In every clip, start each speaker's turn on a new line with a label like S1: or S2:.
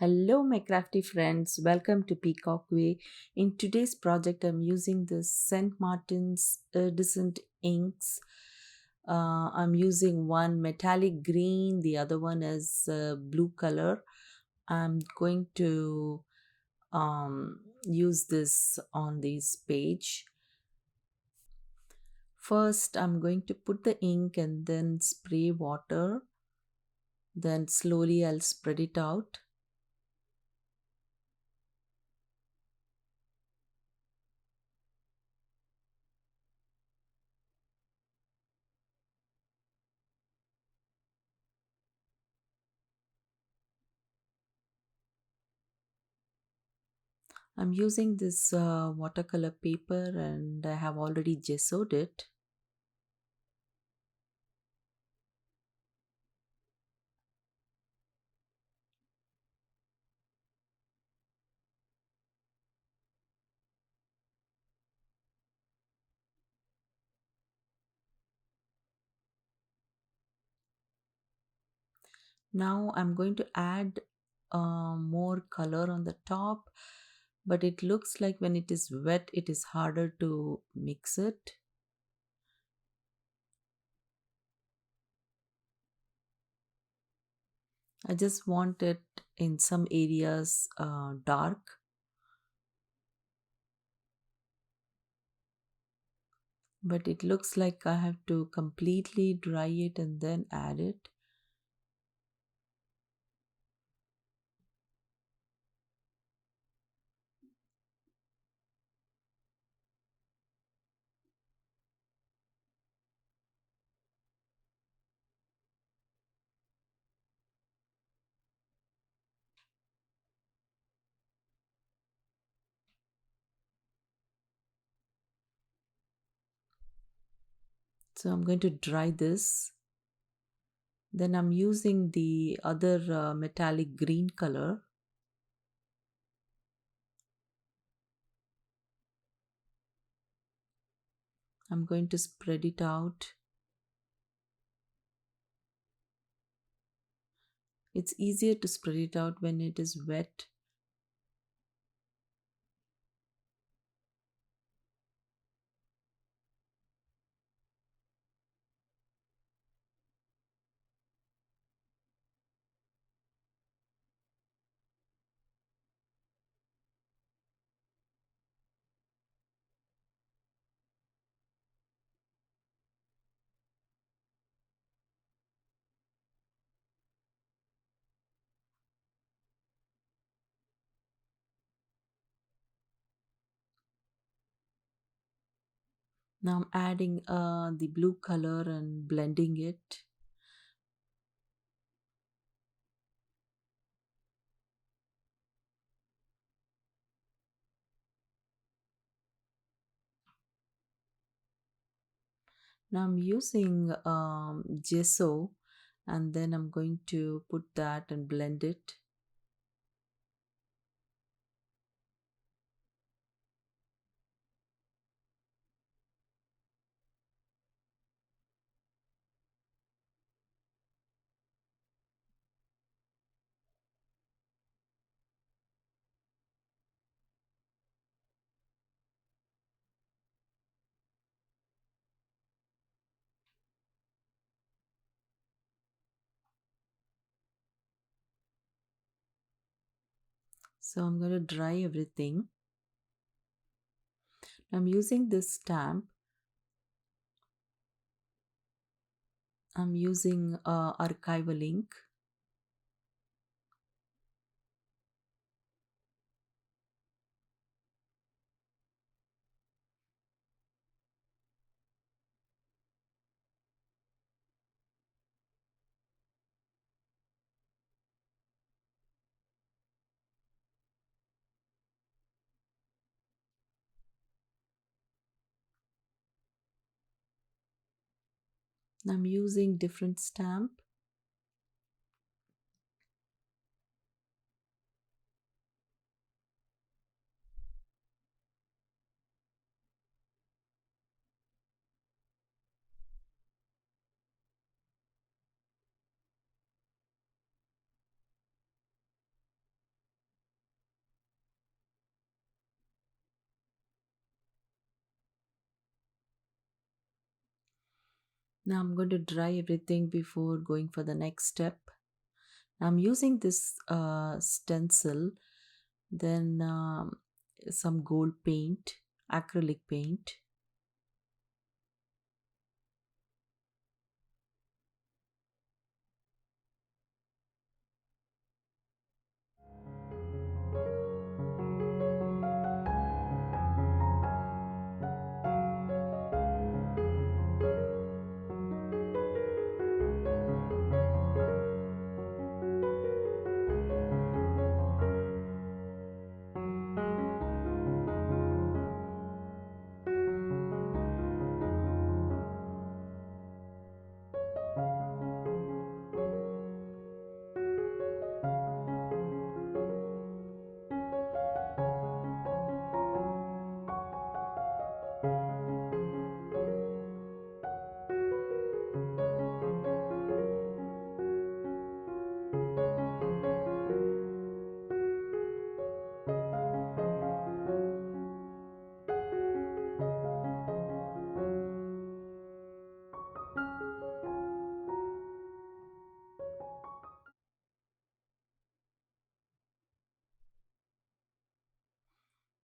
S1: Hello, my crafty friends. Welcome to Peacock Way. In today's project, I'm using the St. Martin's iridescent inks. I'm using one metallic green, the other one is blue color. I'm going to use this on this page. First, I'm going to put the ink and then spray water. Then slowly I'll spread it out. I'm using this watercolor paper and I have already gessoed it. Now I'm going to add more color on the top, but it looks like when it is wet, it is harder to mix it. I just want it in some areas dark, but it looks like I have to completely dry it and then add it. So I'm going to dry this. Then I'm using the other metallic green color. I'm going to spread it out. It's easier to spread it out when it is wet. Now I'm adding the blue color and blending it. Now I'm using gesso and then I'm going to put that and blend it. So I'm going to dry everything. I'm using this stamp. I'm using archival ink. I'm using different stamp. Now I'm going to dry everything before going for the next step. I'm using this stencil, then some gold paint, acrylic paint.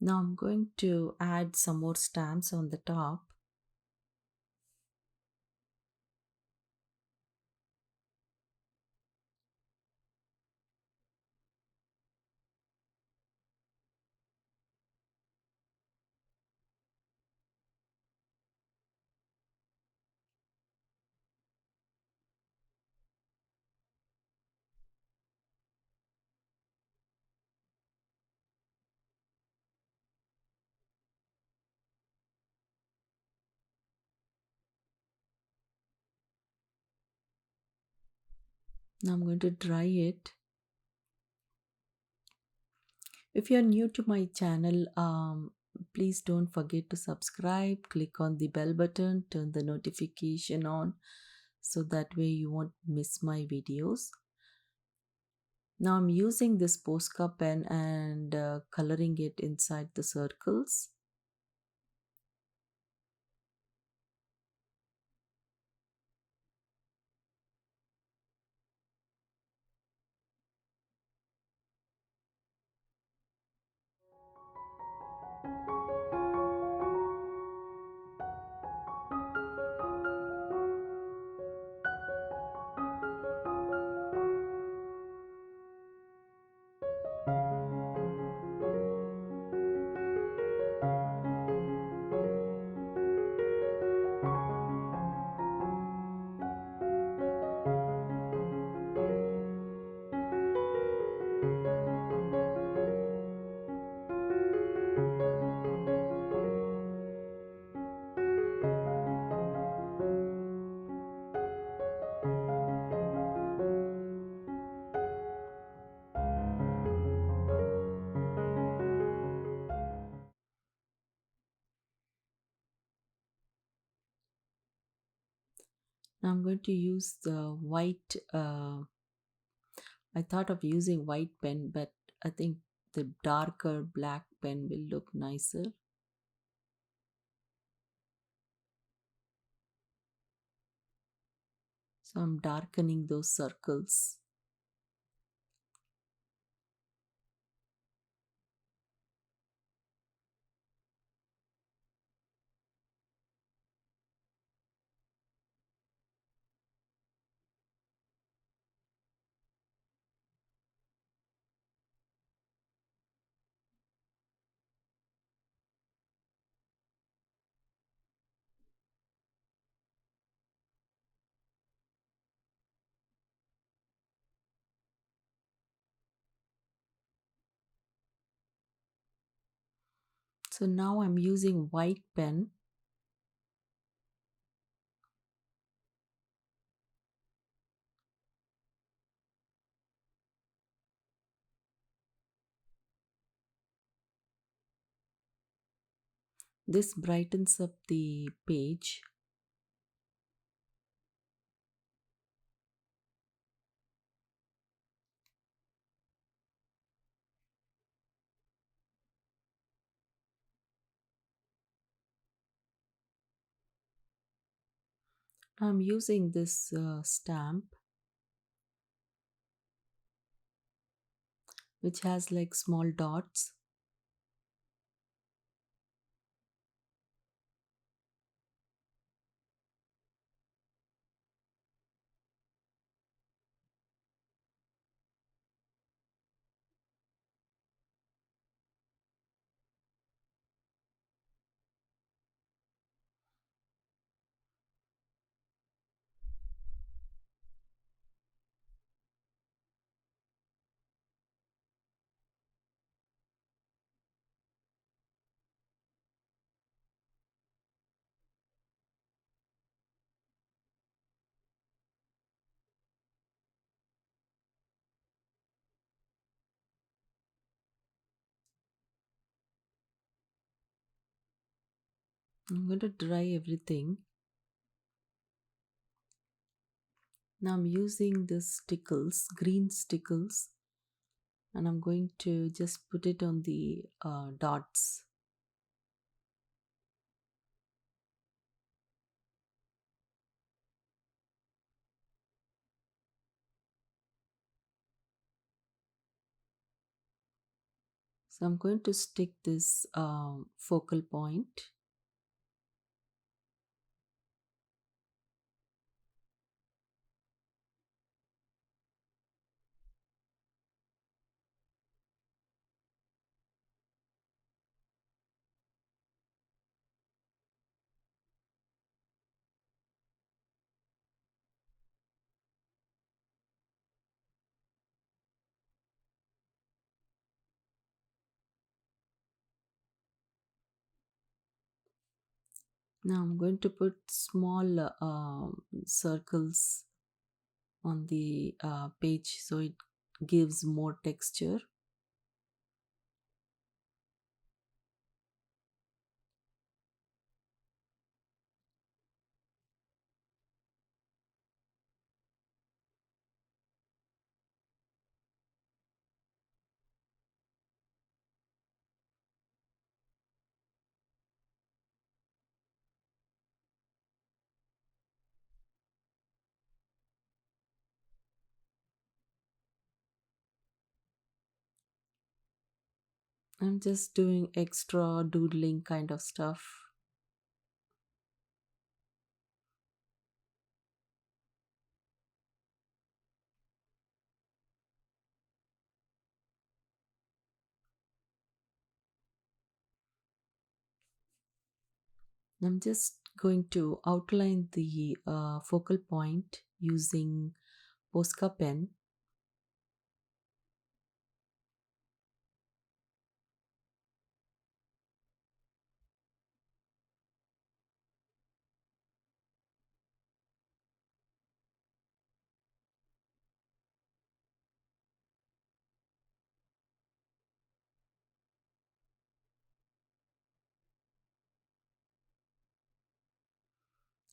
S1: Now I'm going to add some more stamps on the top. Now I'm going to dry it. If you're new to my channel, please don't forget to subscribe, click on the bell button, turn the notification on so that way you won't miss my videos. Now I'm using this Posca pen and coloring it inside the circles. Now I'm going to use the white. I thought of using white pen, but I think the darker black pen will look nicer. So I'm darkening those circles. So now I'm using white pen. This brightens up the page. I'm using this stamp which has like small dots. I'm going to dry everything. Now I'm using the stickles, green stickles, and I'm going to just put it on the dots. So I'm going to stick this focal point. Now I'm going to put small circles on the page so it gives more texture. I'm just doing extra doodling kind of stuff. I'm just going to outline the focal point using Posca pen.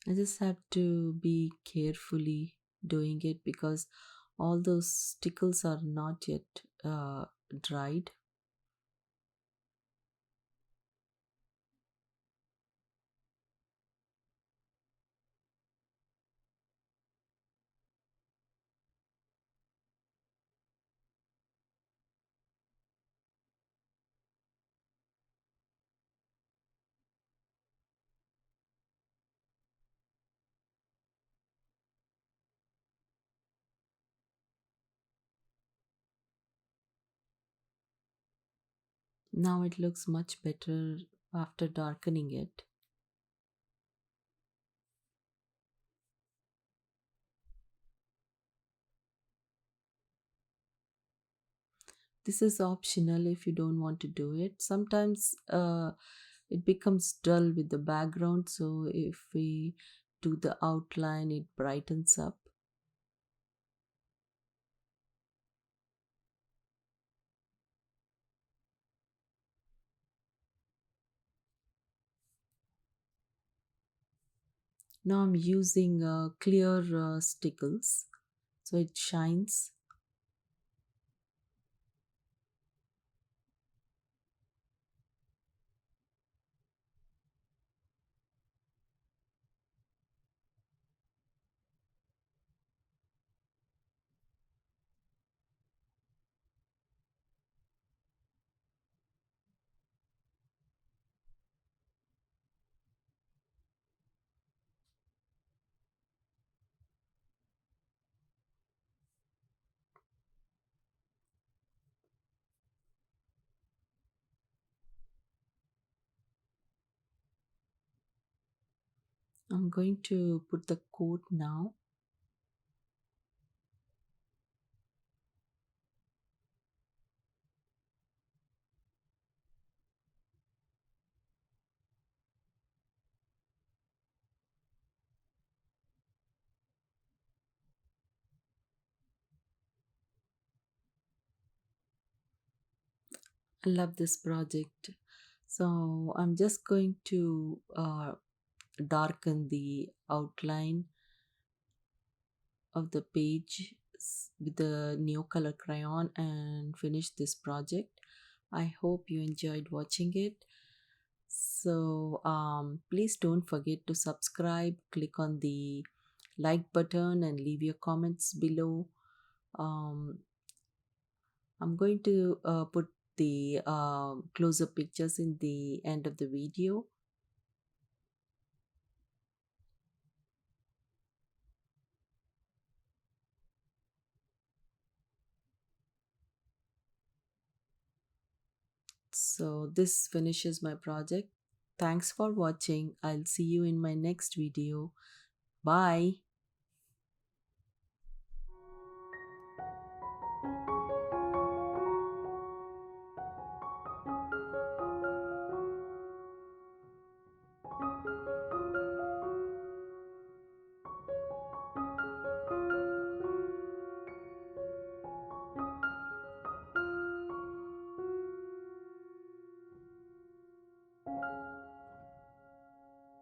S1: I just have to be carefully doing it because all those stickles are not yet dried. Now it looks much better after darkening it. This is optional if you don't want to do it. Sometimes it becomes dull with the background, so if we do the outline, it brightens up. Now I'm using clear stickles so it shines. I'm going to put the coat now. I love this project. So I'm just going to darken the outline of the page with the new color crayon and finish this project. I hope you enjoyed watching it. So please don't forget to subscribe, click on the like button and leave your comments below. um, I'm going to put the close-up pictures in the end of the video. So this finishes my project. Thanks for watching. I'll see you in my next video. Bye.